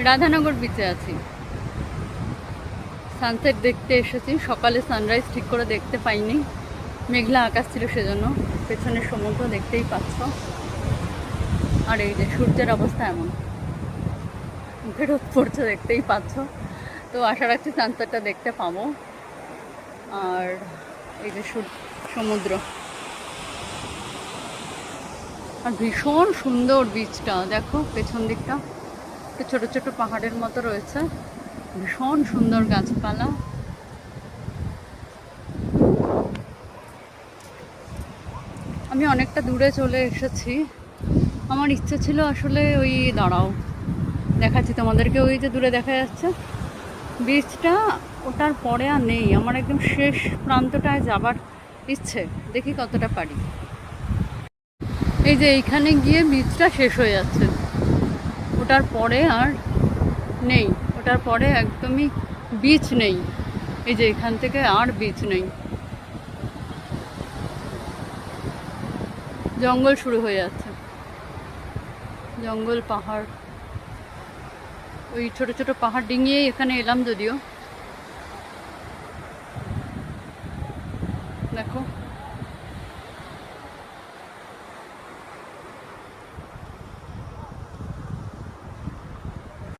রাধানগর বিচে আছি। সানসেট দেখতে এসেছি। সকালে সানরাইজ ঠিক করে দেখতে পাইনি, মেঘলা আকাশ ছিল সেজন্য। পেছনের সমুদ্র দেখতেই পাচ্ছ। আর এই যে সূর্যের অবস্থা এমন, মুখে রোদ পড়ছে দেখতেই পাচ্ছ। তো আশা রাখছি সানসেটটা দেখতে পাবো। আর এই যে সমুদ্র, আর ভীষণ সুন্দর বিচটা। দেখো পেছন দিকটা ছোট ছোট পাহাড়ের মতো রয়েছে, ভীষণ সুন্দর গাছপালা। আমি অনেকটা দূরে চলে এসেছি। আমার ইচ্ছে ছিল আসলে ওই দাঁড়াও দেখাচ্ছি তোমাদেরকে, ওই যে দূরে দেখা যাচ্ছে বিচটা, ওটার পরে আর নেই। আমার একদম শেষ প্রান্তটায় যাবার ইচ্ছে, দেখি কতটা পারি। এই যে এইখানে গিয়ে বিচটা শেষ হয়ে যাচ্ছে, ওটার পরে আর নেই। ওটার পরে একদমই বিচ নেই। এই যে এখান থেকে আর বিচ নেই, জঙ্গল শুরু হয়ে যাচ্ছে, জঙ্গল পাহাড়। ওই ছোট ছোট পাহাড় ডিঙিয়েই এখানে এলাম যদিও। দেখো